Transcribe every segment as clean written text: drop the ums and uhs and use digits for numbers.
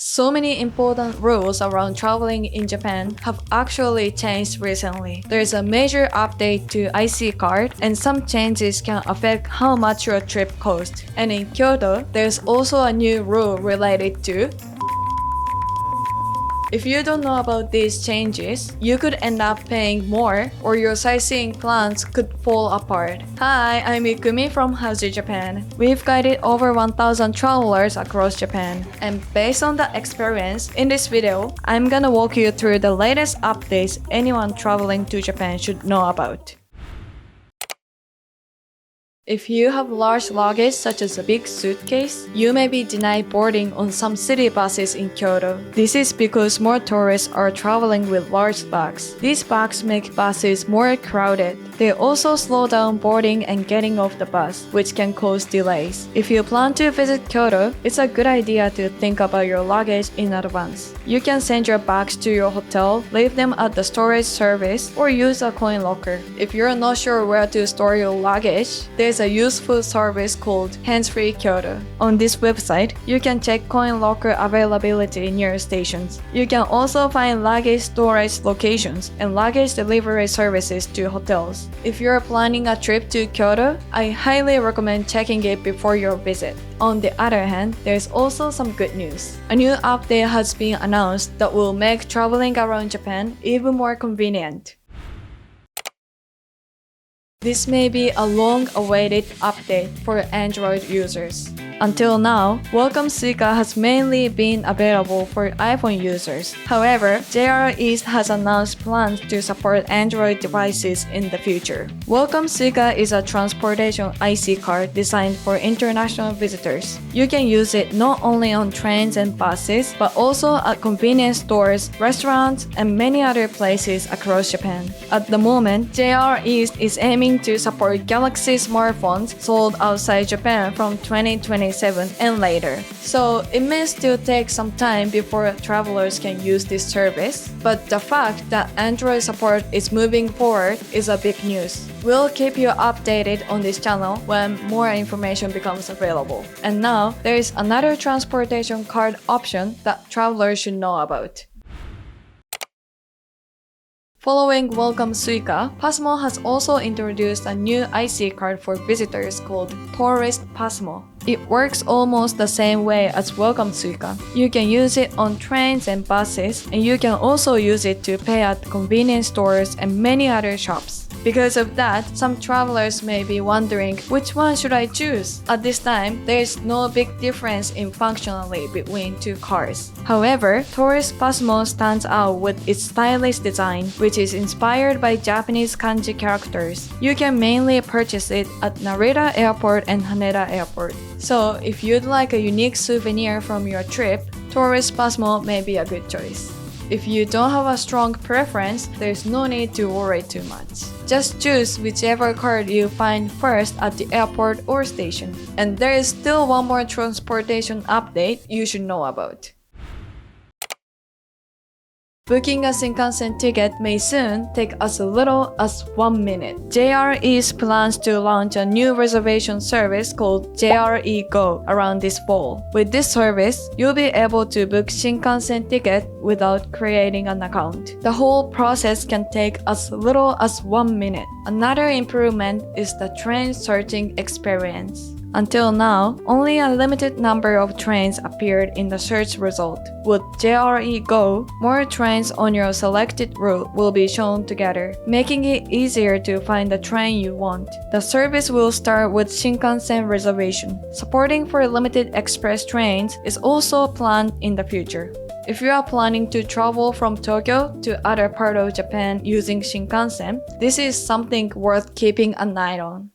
So many important rules around traveling in Japan have actually changed recently. There's a major update to IC card, and some changes can affect how much your trip costs. And in Kyoto, there's also a new rule related to if you don't know about these changes, you could end up paying more or your sightseeing plans could fall apart. Hi, I'm Ikumi from Howzit Japan. We've guided over 1,000 travelers across Japan. And based on that experience, in this video, I'm gonna walk you through the latest updates anyone traveling to Japan should know about. If you have large luggage such as a big suitcase, you may be denied boarding on some city buses in Kyoto. This is because more tourists are traveling with large bags. These bags make buses more crowded. They also slow down boarding and getting off the bus, which can cause delays. If you plan to visit Kyoto, it's a good idea to think about your luggage in advance. You can send your bags to your hotel, leave them at the storage service, or use a coin locker. If you're not sure where to store your luggage, there's a useful service called Hands-Free Kyoto. On this website, you can check coin locker availability near stations. You can also find luggage storage locations and luggage delivery services to hotels. If you're planning a trip to Kyoto, I highly recommend checking it before your visit. On the other hand, there's also some good news. A new update has been announced that will make traveling around Japan even more convenient. This may be a long-awaited update for Android users. Until now, Welcome Suica has mainly been available for iPhone users. However, JR East has announced plans to support Android devices in the future. Welcome Suica is a transportation IC card designed for international visitors. You can use it not only on trains and buses, but also at convenience stores, restaurants, and many other places across Japan. At the moment, JR East is aiming to support Galaxy smartphones sold outside Japan from 2027 and later. So it may still take some time before travelers can use this service, but the fact that Android support is moving forward is a big news. We'll keep you updated on this channel when more information becomes available. And now, there is another transportation card option that travelers should know about. Following Welcome Suica, PASMO has also introduced a new IC card for visitors called Tourist PASMO. It works almost the same way as Welcome Suica. You can use it on trains and buses, and you can also use it to pay at convenience stores and many other shops. Because of that, some travelers may be wondering, which one should I choose? At this time, there is no big difference in functionality between two cards. However, Tourist PASMO stands out with its stylish design, which is inspired by Japanese kanji characters. You can mainly purchase it at Narita Airport and Haneda Airport. So, if you'd like a unique souvenir from your trip, Tourist PASMO may be a good choice. If you don't have a strong preference, there's no need to worry too much. Just choose whichever card you find first at the airport or station. And there is still one more transportation update you should know about. Booking a Shinkansen ticket may soon take as little as 1 minute. JR East plans to launch a new reservation service called JRE Go around this fall. With this service, you'll be able to book Shinkansen ticket without creating an account. The whole process can take as little as 1 minute. Another improvement is the train searching experience. Until now, only a limited number of trains appeared in the search result. With JRE Go, more trains on your selected route will be shown together, making it easier to find the train you want. The service will start with Shinkansen reservation. Supporting for limited express trains is also planned in the future. If you are planning to travel from Tokyo to other part of Japan using Shinkansen, this is something worth keeping an eye on.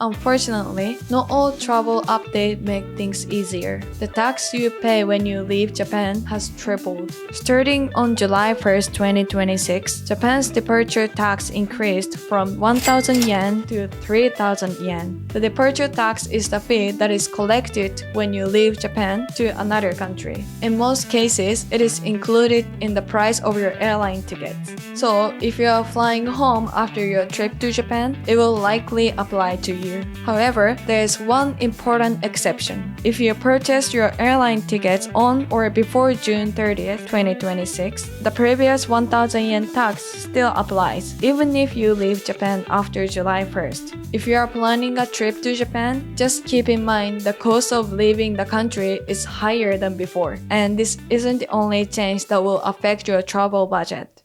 Unfortunately, not all travel updates make things easier. The tax you pay when you leave Japan has tripled. Starting on July 1st, 2026, Japan's departure tax increased from 1,000 yen to 3,000 yen. The departure tax is the fee that is collected when you leave Japan to another country. In most cases, it is included in the price of your airline tickets. So, if you are flying home after your trip to Japan, it will likely apply to you. you. However, there is one important exception. If you purchase your airline tickets on or before June 30th, 2026, the previous 1,000 yen tax still applies, even if you leave Japan after July 1st. If you are planning a trip to Japan, just keep in mind the cost of leaving the country is higher than before, and this isn't the only change that will affect your travel budget.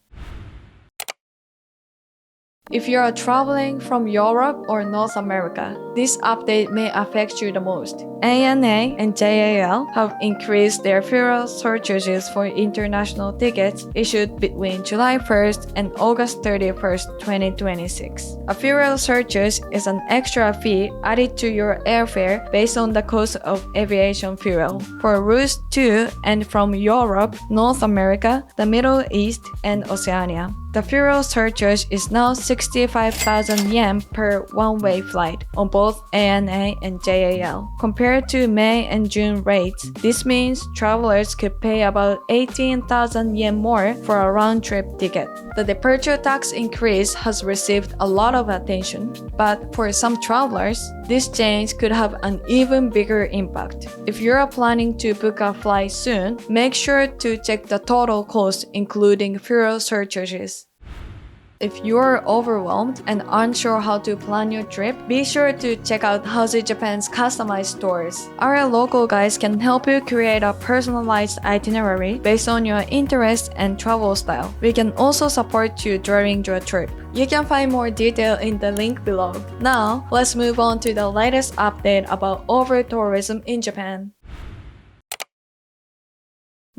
If you are traveling from Europe or North America, this update may affect you the most. ANA and JAL have increased their fuel surcharges for international tickets issued between July 1st and August 31st, 2026. A fuel surcharge is an extra fee added to your airfare based on the cost of aviation fuel for routes to and from Europe, North America, the Middle East, and Oceania. The fuel surcharge is now 65,000 yen per one-way flight on both ANA and JAL. Compared to May and June rates, this means travelers could pay about 18,000 yen more for a round-trip ticket. The departure tax increase has received a lot of attention, but for some travelers, this change could have an even bigger impact. If you are planning to book a flight soon, make sure to check the total cost including fuel surcharges. If you are overwhelmed and unsure how to plan your trip, be sure to check out Howzit Japan's customized stores. Our local guides can help you create a personalized itinerary based on your interests and travel style. We can also support you during your trip. You can find more detail in the link below. Now, let's move on to the latest update about over-tourism in Japan.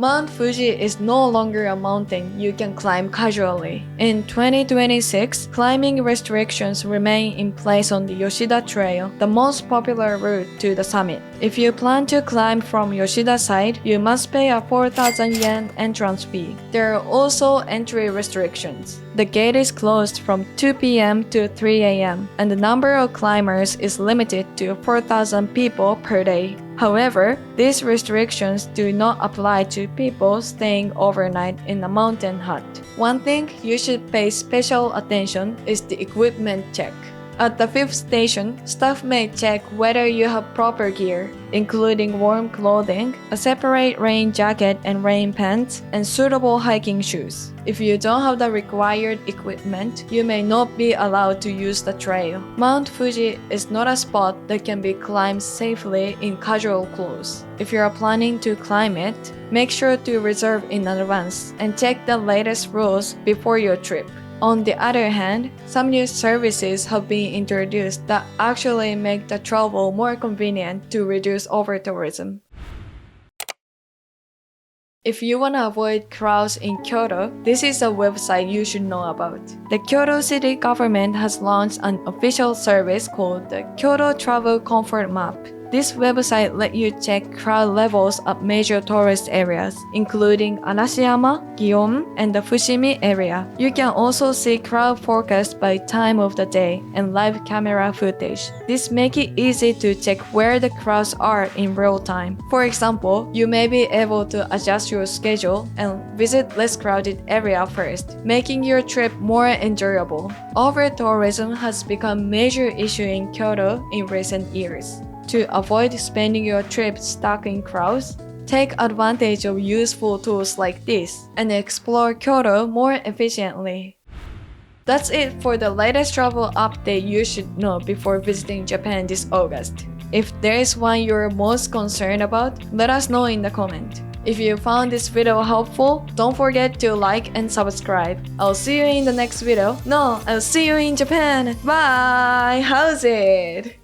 Mount Fuji is no longer a mountain you can climb casually. In 2026, climbing restrictions remain in place on the Yoshida Trail, the most popular route to the summit. If you plan to climb from Yoshida side, you must pay a 4,000 yen entrance fee. There are also entry restrictions. The gate is closed from 2 p.m. to 3 a.m., and the number of climbers is limited to 4,000 people per day. However, these restrictions do not apply to people staying overnight in a mountain hut. One thing you should pay special attention is the equipment check. At the 5th station, staff may check whether you have proper gear, including warm clothing, a separate rain jacket and rain pants, and suitable hiking shoes. If you don't have the required equipment, you may not be allowed to use the trail. Mount Fuji is not a spot that can be climbed safely in casual clothes. If you are planning to climb it, make sure to reserve in advance and check the latest rules before your trip. On the other hand, some new services have been introduced that actually make the travel more convenient to reduce over-tourism. If you want to avoid crowds in Kyoto, this is a website you should know about. The Kyoto city government has launched an official service called the Kyoto Travel Comfort Map. This website lets you check crowd levels at major tourist areas, including Arashiyama, Gion, and the Fushimi area. You can also see crowd forecast by time of the day and live camera footage. This makes it easy to check where the crowds are in real time. For example, you may be able to adjust your schedule and visit less crowded area first, making your trip more enjoyable. Over-tourism has become a major issue in Kyoto in recent years. To avoid spending your trip stuck in crowds, take advantage of useful tools like this and explore Kyoto more efficiently. That's it for the latest travel update you should know before visiting Japan this August. If there is one you're most concerned about, let us know in the comment. If you found this video helpful, don't forget to like and subscribe. I'll see you in the next video. No, I'll see you in Japan. Bye! How's it?